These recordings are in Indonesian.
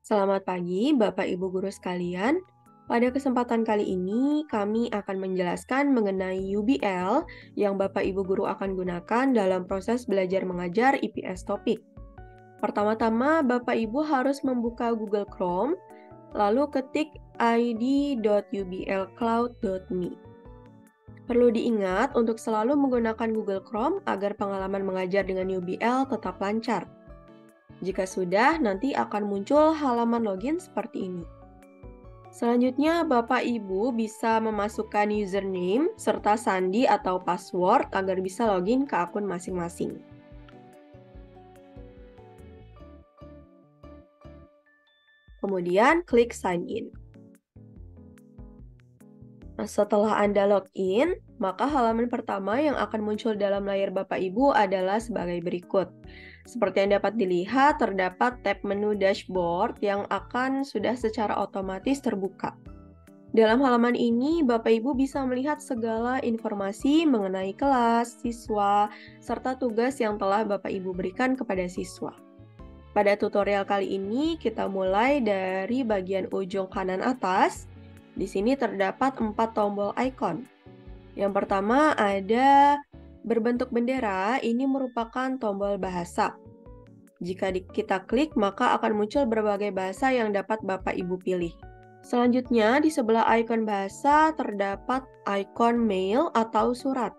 Selamat pagi, Bapak Ibu guru sekalian. Pada kesempatan kali ini, kami akan menjelaskan mengenai UBL yang Bapak Ibu guru akan gunakan dalam proses belajar mengajar IPS topik. Pertama-tama, Bapak Ibu harus membuka Google Chrome, lalu ketik id.ublcloud.me. Perlu diingat untuk selalu menggunakan Google Chrome agar pengalaman mengajar dengan UBL tetap lancar. Jika sudah, nanti akan muncul halaman login seperti ini. Selanjutnya, Bapak Ibu bisa memasukkan username serta sandi atau password agar bisa login ke akun masing-masing. Kemudian, klik sign in. Nah, setelah Anda login, maka halaman pertama yang akan muncul dalam layar Bapak Ibu adalah sebagai berikut. Seperti yang dapat dilihat, terdapat tab menu dashboard yang akan sudah secara otomatis terbuka. Dalam halaman ini, Bapak Ibu bisa melihat segala informasi mengenai kelas, siswa, serta tugas yang telah Bapak Ibu berikan kepada siswa. Pada tutorial kali ini, kita mulai dari bagian ujung kanan atas. Di sini terdapat 4 tombol icon. Yang pertama ada berbentuk bendera, ini merupakan tombol bahasa. Jika kita klik, maka akan muncul berbagai bahasa yang dapat Bapak Ibu pilih. Selanjutnya, di sebelah ikon bahasa terdapat ikon mail atau surat.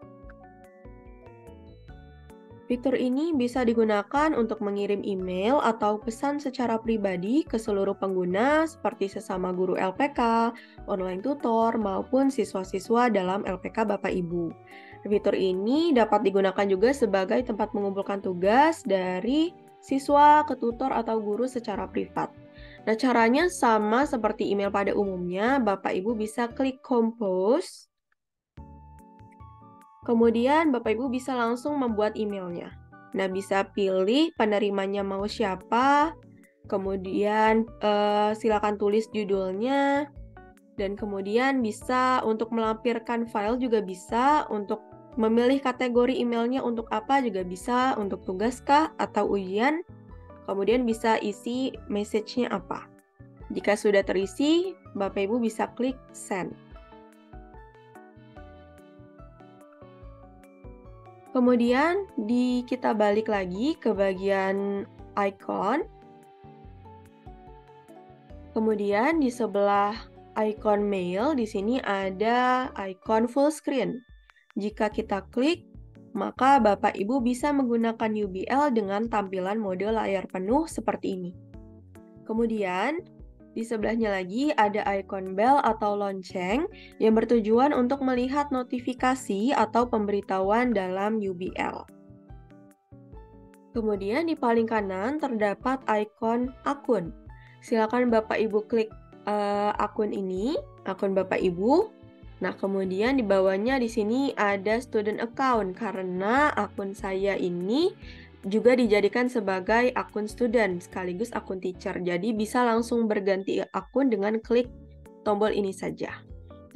Fitur ini bisa digunakan untuk mengirim email atau pesan secara pribadi ke seluruh pengguna seperti sesama guru LPK, online tutor, maupun siswa-siswa dalam LPK Bapak Ibu. Fitur ini dapat digunakan juga sebagai tempat mengumpulkan tugas dari siswa ke tutor atau guru secara privat. Nah, caranya sama seperti email pada umumnya. Bapak Ibu bisa klik compose. Kemudian Bapak Ibu bisa langsung membuat emailnya. Nah, bisa pilih penerimanya mau siapa, kemudian silakan tulis judulnya, dan kemudian bisa untuk melampirkan file juga bisa, untuk memilih kategori emailnya untuk apa juga bisa, untuk tugas kah atau ujian, kemudian bisa isi message-nya apa. Jika sudah terisi, Bapak Ibu bisa klik send. Kemudian kita balik lagi ke bagian icon. Kemudian di sebelah icon mail di sini ada icon full screen. Jika kita klik, maka Bapak Ibu bisa menggunakan UBL dengan tampilan mode layar penuh seperti ini. Kemudian di sebelahnya lagi ada icon bell atau lonceng yang bertujuan untuk melihat notifikasi atau pemberitahuan dalam UBL. Kemudian di paling kanan terdapat icon akun. Silakan Bapak Ibu klik akun ini, akun Bapak Ibu. Nah, kemudian di bawahnya di sini ada student account karena akun saya ini juga dijadikan sebagai akun student sekaligus akun teacher. Jadi bisa langsung berganti akun dengan klik tombol ini saja.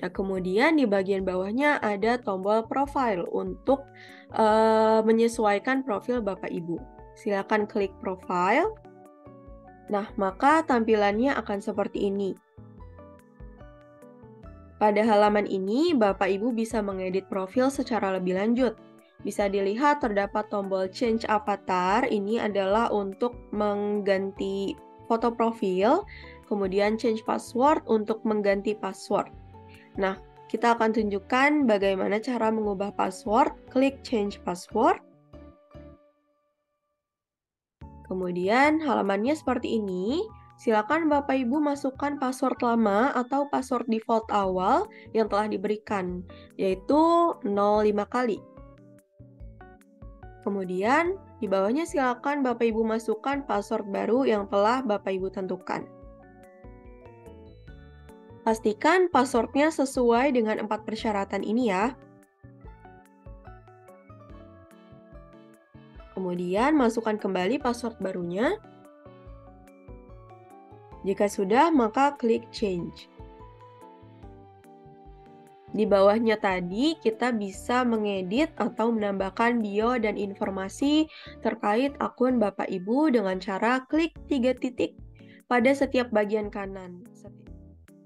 Nah, kemudian di bagian bawahnya ada tombol profile untuk menyesuaikan profil Bapak Ibu. Silakan klik profile. Nah, maka tampilannya akan seperti ini. Pada halaman ini, Bapak Ibu bisa mengedit profil secara lebih lanjut. Bisa dilihat terdapat tombol change avatar, ini adalah untuk mengganti foto profil, kemudian change password untuk mengganti password. Nah, kita akan tunjukkan bagaimana cara mengubah password. Klik change password. Kemudian halamannya seperti ini. Silakan Bapak Ibu masukkan password lama atau password default awal yang telah diberikan, yaitu 05 kali. Kemudian di bawahnya silakan Bapak Ibu masukkan password baru yang telah Bapak Ibu tentukan. Pastikan passwordnya sesuai dengan 4 persyaratan ini ya. Kemudian masukkan kembali password barunya. Jika sudah, maka klik change. Di bawahnya tadi, kita bisa mengedit atau menambahkan bio dan informasi terkait akun Bapak Ibu dengan cara klik 3 titik pada setiap bagian kanan.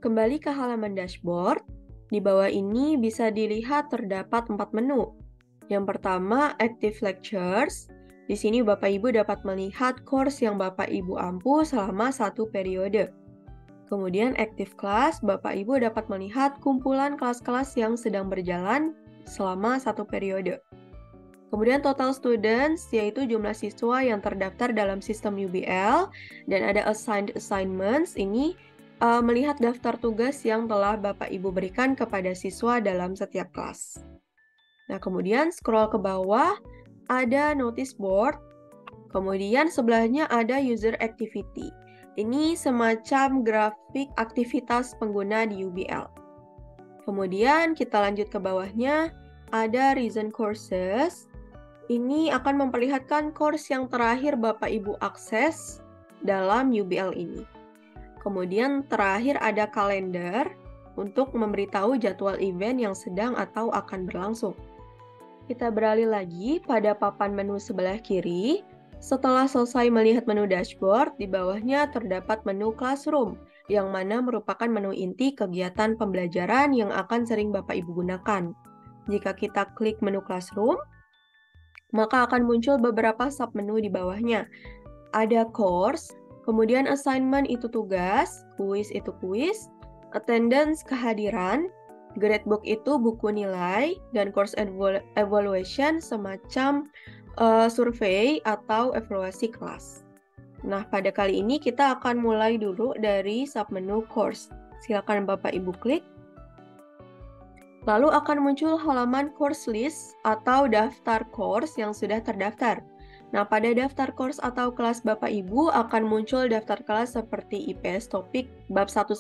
Kembali ke halaman dashboard, di bawah ini bisa dilihat terdapat 4 menu. Yang pertama, Active Lectures. Di sini Bapak Ibu dapat melihat course yang Bapak Ibu ampu selama satu periode. Kemudian Active Class, Bapak Ibu dapat melihat kumpulan kelas-kelas yang sedang berjalan selama satu periode. Kemudian Total Students, yaitu jumlah siswa yang terdaftar dalam sistem UBL, dan ada Assigned Assignments, ini melihat daftar tugas yang telah Bapak Ibu berikan kepada siswa dalam setiap kelas. Nah, kemudian scroll ke bawah, ada Notice Board, kemudian sebelahnya ada User Activity. Ini semacam grafik aktivitas pengguna di UBL. Kemudian kita lanjut ke bawahnya, ada Recent Courses. Ini akan memperlihatkan course yang terakhir Bapak Ibu akses dalam UBL ini. Kemudian terakhir ada kalender untuk memberitahu jadwal event yang sedang atau akan berlangsung. Kita beralih lagi pada papan menu sebelah kiri. Setelah selesai melihat menu dashboard, di bawahnya terdapat menu Classroom, yang mana merupakan menu inti kegiatan pembelajaran yang akan sering Bapak Ibu gunakan. Jika kita klik menu Classroom, maka akan muncul beberapa submenu di bawahnya. Ada course, kemudian assignment itu tugas, quiz itu quiz, attendance kehadiran, gradebook itu buku nilai, dan course evaluation semacam survei atau evaluasi kelas. Nah, pada kali ini kita akan mulai dulu dari submenu course. Silakan Bapak Ibu klik. Lalu akan muncul halaman course list atau daftar course yang sudah terdaftar. Nah, pada daftar course atau kelas Bapak Ibu akan muncul daftar kelas seperti IPS topik bab 1-5,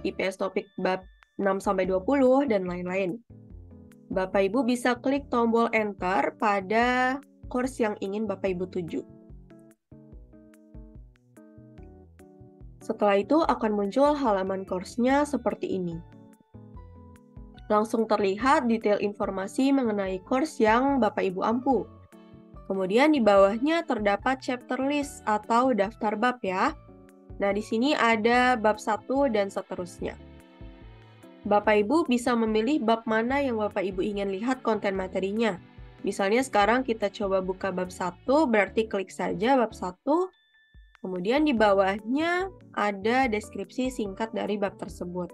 IPS topik bab 6-20, dan lain-lain. Bapak Ibu bisa klik tombol enter pada course yang ingin Bapak Ibu tuju. Setelah itu akan muncul halaman course-nya seperti ini. Langsung terlihat detail informasi mengenai course yang Bapak Ibu ampu. Kemudian di bawahnya terdapat chapter list atau daftar bab ya. Nah, di sini ada bab 1 dan seterusnya. Bapak Ibu bisa memilih bab mana yang Bapak Ibu ingin lihat konten materinya. Misalnya sekarang kita coba buka bab 1, berarti klik saja bab 1. Kemudian di bawahnya ada deskripsi singkat dari bab tersebut.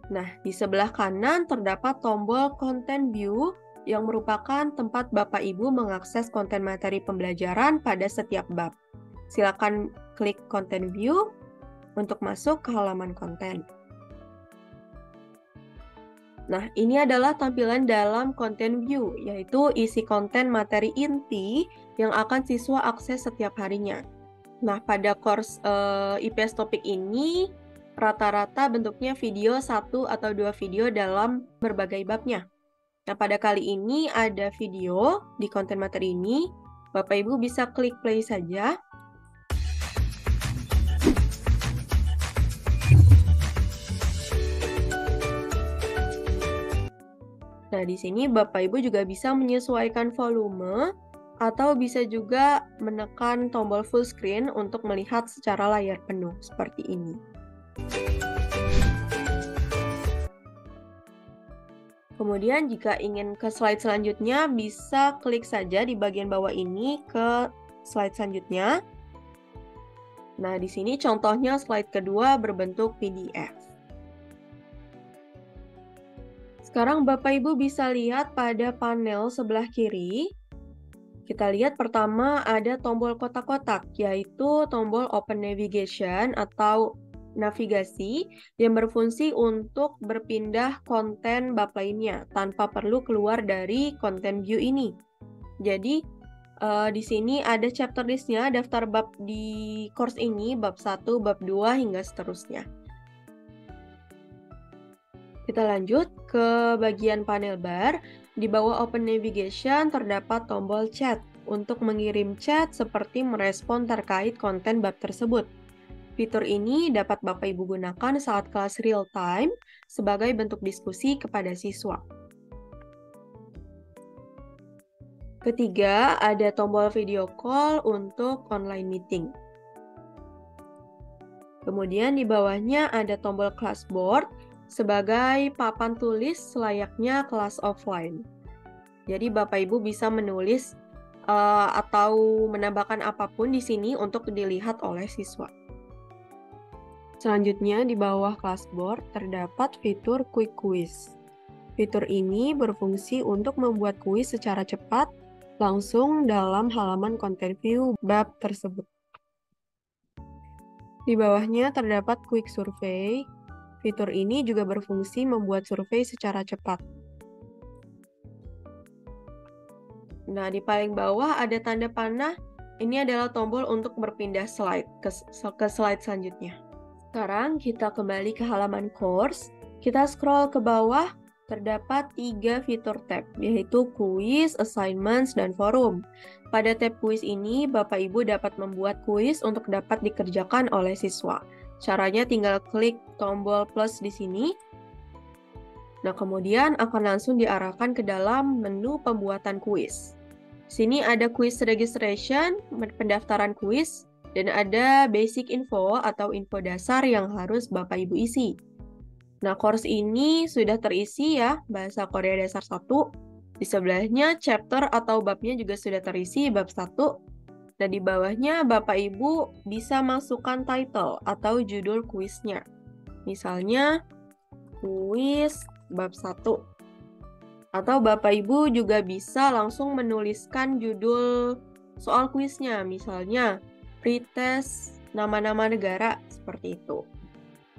Nah, di sebelah kanan terdapat tombol Content View yang merupakan tempat Bapak Ibu mengakses konten materi pembelajaran pada setiap bab. Silakan klik Content View untuk masuk ke halaman konten. Nah, ini adalah tampilan dalam Content View, yaitu isi konten materi inti yang akan siswa akses setiap harinya. Nah, pada course IPS topik ini, rata-rata bentuknya video 1 atau 2 video dalam berbagai babnya. Nah, pada kali ini ada video di konten materi ini. Bapak Ibu bisa klik play saja. Nah, di sini Bapak Ibu juga bisa menyesuaikan volume atau bisa juga menekan tombol full screen untuk melihat secara layar penuh seperti ini. Kemudian jika ingin ke slide selanjutnya, bisa klik saja di bagian bawah ini ke slide selanjutnya. Nah, di sini contohnya slide kedua berbentuk PDF. Sekarang Bapak Ibu bisa lihat pada panel sebelah kiri. Kita lihat pertama ada tombol kotak-kotak, yaitu tombol Open Navigation atau navigasi yang berfungsi untuk berpindah konten bab lainnya tanpa perlu keluar dari content view ini. Jadi di sini ada chapter list-nya, daftar bab di course ini, bab 1, bab 2, hingga seterusnya. Kita lanjut ke bagian panel bar. Di bawah Open Navigation terdapat tombol chat untuk mengirim chat seperti merespon terkait konten bab tersebut. Fitur ini dapat Bapak Ibu gunakan saat kelas real time sebagai bentuk diskusi kepada siswa. Ketiga, ada tombol video call untuk online meeting. Kemudian di bawahnya ada tombol Classboard sebagai papan tulis selayaknya kelas offline. Jadi Bapak Ibu bisa menulis atau menambahkan apapun di sini untuk dilihat oleh siswa. Selanjutnya di bawah Classboard terdapat fitur Quick Quiz. Fitur ini berfungsi untuk membuat kuis secara cepat langsung dalam halaman content view bab tersebut. Di bawahnya terdapat Quick Survey. Fitur ini juga berfungsi membuat survei secara cepat. Nah, di paling bawah ada tanda panah. Ini adalah tombol untuk berpindah slide ke slide selanjutnya. Sekarang kita kembali ke halaman course. Kita scroll ke bawah, terdapat 3 fitur tab, yaitu kuis, assignments, dan forum. Pada tab kuis ini, Bapak Ibu dapat membuat kuis untuk dapat dikerjakan oleh siswa. Caranya tinggal klik tombol plus di sini. Nah, kemudian akan langsung diarahkan ke dalam menu pembuatan kuis. Sini ada quiz registration, pendaftaran kuis, dan ada basic info atau info dasar yang harus Bapak Ibu isi. Nah, course ini sudah terisi ya, Bahasa Korea Dasar 1. Di sebelahnya chapter atau babnya juga sudah terisi, bab 1. Dan di bawahnya Bapak Ibu bisa masukkan title atau judul kuisnya. Misalnya, kuis bab 1. Atau Bapak Ibu juga bisa langsung menuliskan judul soal kuisnya, misalnya pretest nama-nama negara, seperti itu.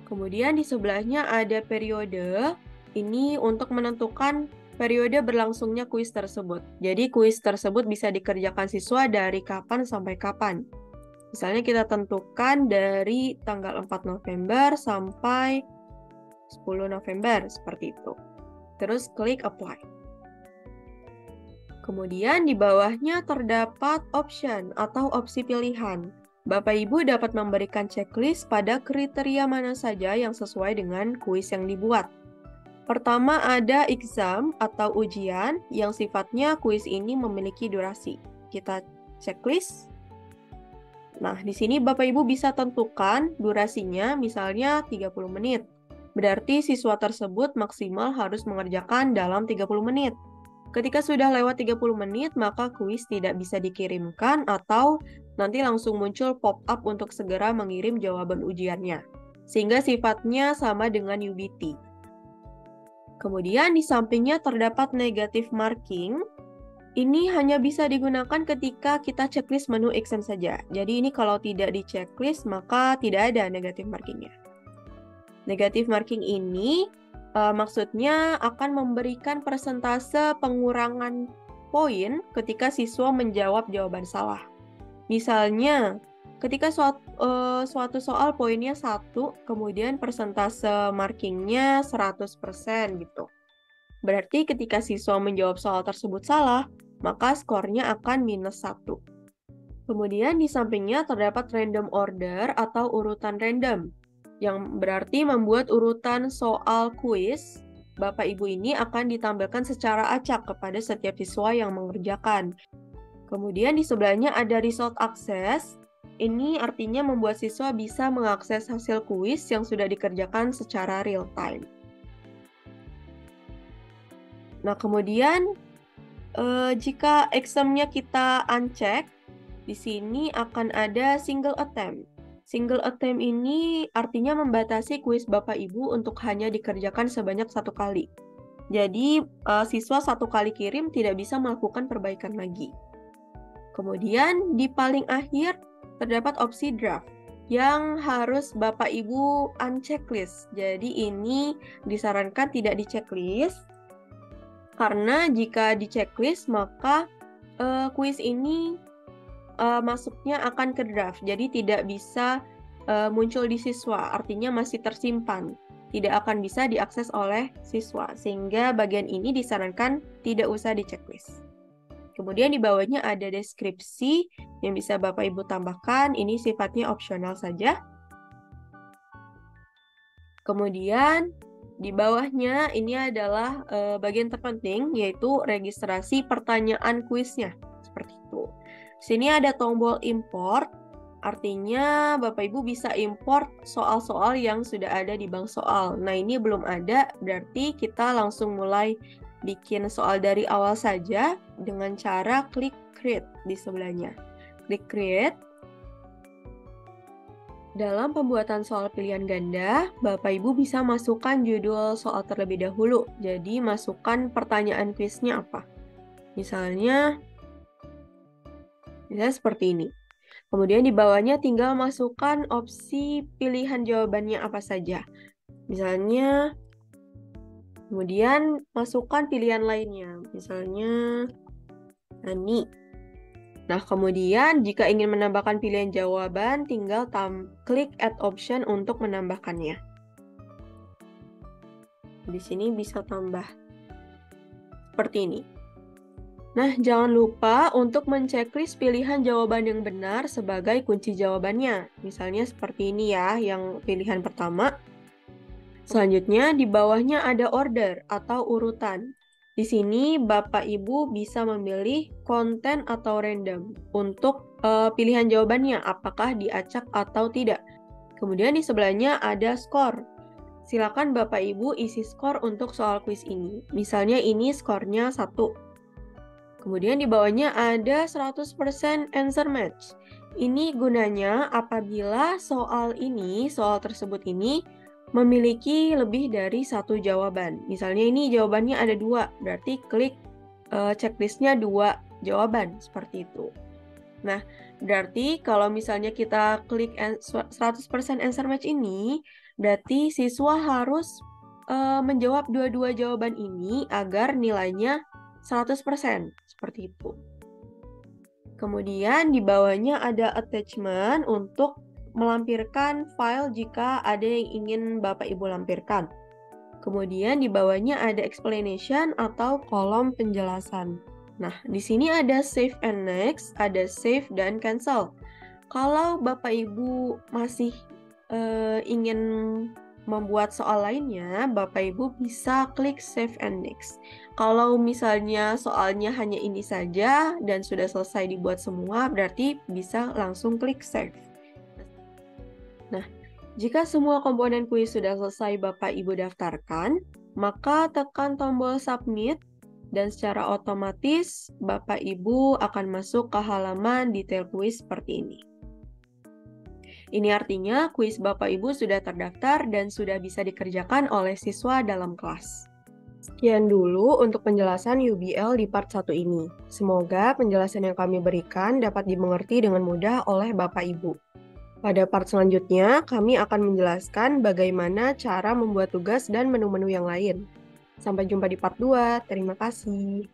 Kemudian di sebelahnya ada periode, ini untuk menentukan periode berlangsungnya kuis tersebut. Jadi kuis tersebut bisa dikerjakan siswa dari kapan sampai kapan. Misalnya kita tentukan dari tanggal 4 November sampai 10 November, seperti itu. Terus klik apply. Kemudian di bawahnya terdapat option atau opsi pilihan. Bapak Ibu dapat memberikan checklist pada kriteria mana saja yang sesuai dengan kuis yang dibuat. Pertama ada exam atau ujian yang sifatnya kuis ini memiliki durasi. Kita checklist. Nah, di sini Bapak Ibu bisa tentukan durasinya misalnya 30 menit. Berarti siswa tersebut maksimal harus mengerjakan dalam 30 menit. Ketika sudah lewat 30 menit, maka kuis tidak bisa dikirimkan atau nanti langsung muncul pop-up untuk segera mengirim jawaban ujiannya. Sehingga sifatnya sama dengan UBT. Kemudian di sampingnya terdapat negative marking. Ini hanya bisa digunakan ketika kita checklist menu exam saja. Jadi ini kalau tidak di checklist, maka tidak ada negative markingnya. Negative marking ini maksudnya akan memberikan persentase pengurangan poin ketika siswa menjawab jawaban salah. Misalnya, ketika suatu soal poinnya 1, kemudian persentase markingnya 100% gitu. Berarti ketika siswa menjawab soal tersebut salah, maka skornya akan -1. Kemudian di sampingnya terdapat random order atau urutan random, yang berarti membuat urutan soal kuis Bapak Ibu ini akan ditampilkan secara acak kepada setiap siswa yang mengerjakan. Kemudian di sebelahnya ada result access. Ini artinya membuat siswa bisa mengakses hasil kuis yang sudah dikerjakan secara real time. Nah, kemudian jika examnya kita uncheck, di sini akan ada single attempt. Single attempt ini artinya membatasi kuis Bapak Ibu untuk hanya dikerjakan sebanyak 1 kali. Jadi, siswa 1 kali kirim tidak bisa melakukan perbaikan lagi. Kemudian, di paling akhir terdapat opsi draft yang harus Bapak Ibu unchecklist. Jadi, ini disarankan tidak di-checklist, karena jika di-checklist, maka kuis ini masuknya akan ke draft, jadi tidak bisa muncul di siswa, artinya masih tersimpan, tidak akan bisa diakses oleh siswa, sehingga bagian ini disarankan tidak usah di-checklist. Kemudian di bawahnya ada deskripsi yang bisa Bapak Ibu tambahkan, ini sifatnya opsional saja. Kemudian di bawahnya ini adalah bagian terpenting, yaitu registrasi pertanyaan kuisnya, seperti itu. Sini ada tombol import. Artinya, Bapak Ibu bisa import soal-soal yang sudah ada di bank soal. Nah, ini belum ada, berarti kita langsung mulai bikin soal dari awal saja dengan cara klik create di sebelahnya. Klik create. Dalam pembuatan soal pilihan ganda, Bapak Ibu bisa masukkan judul soal terlebih dahulu. Jadi, masukkan pertanyaan kuisnya apa. Misalnya seperti ini. Kemudian di bawahnya tinggal masukkan opsi pilihan jawabannya apa saja. Misalnya, kemudian masukkan pilihan lainnya. Misalnya, Ani. Nah, kemudian jika ingin menambahkan pilihan jawaban, tinggal klik add option untuk menambahkannya. Di sini bisa tambah seperti ini. Nah, jangan lupa untuk menceklis pilihan jawaban yang benar sebagai kunci jawabannya. Misalnya seperti ini ya, yang pilihan pertama. Selanjutnya, di bawahnya ada order atau urutan. Di sini, Bapak Ibu bisa memilih konten atau random untuk pilihan jawabannya, apakah diacak atau tidak. Kemudian di sebelahnya ada skor. Silakan Bapak Ibu isi skor untuk soal kuis ini. Misalnya ini skornya 1. Kemudian di bawahnya ada 100% answer match. Ini gunanya apabila soal tersebut ini memiliki lebih dari satu jawaban. Misalnya ini jawabannya ada 2, berarti klik checklistnya 2 jawaban, seperti itu. Nah, berarti kalau misalnya kita klik 100% answer match ini, berarti siswa harus menjawab dua-dua jawaban ini agar nilainya 100%, seperti itu. Kemudian di bawahnya ada attachment untuk melampirkan file jika ada yang ingin Bapak Ibu lampirkan. Kemudian di bawahnya ada explanation atau kolom penjelasan. Nah, di sini ada save and next, ada save dan cancel. Kalau Bapak Ibu masih ingin membuat soal lainnya, Bapak Ibu bisa klik save and next. Kalau misalnya soalnya hanya ini saja dan sudah selesai dibuat semua, berarti bisa langsung klik save. Nah, jika semua komponen kuis sudah selesai Bapak Ibu daftarkan, maka tekan tombol submit dan secara otomatis Bapak Ibu akan masuk ke halaman detail kuis seperti ini. Ini artinya kuis Bapak Ibu sudah terdaftar dan sudah bisa dikerjakan oleh siswa dalam kelas. Sekian dulu untuk penjelasan UBL di part 1 ini. Semoga penjelasan yang kami berikan dapat dimengerti dengan mudah oleh Bapak Ibu. Pada part selanjutnya, kami akan menjelaskan bagaimana cara membuat tugas dan menu-menu yang lain. Sampai jumpa di part 2. Terima kasih.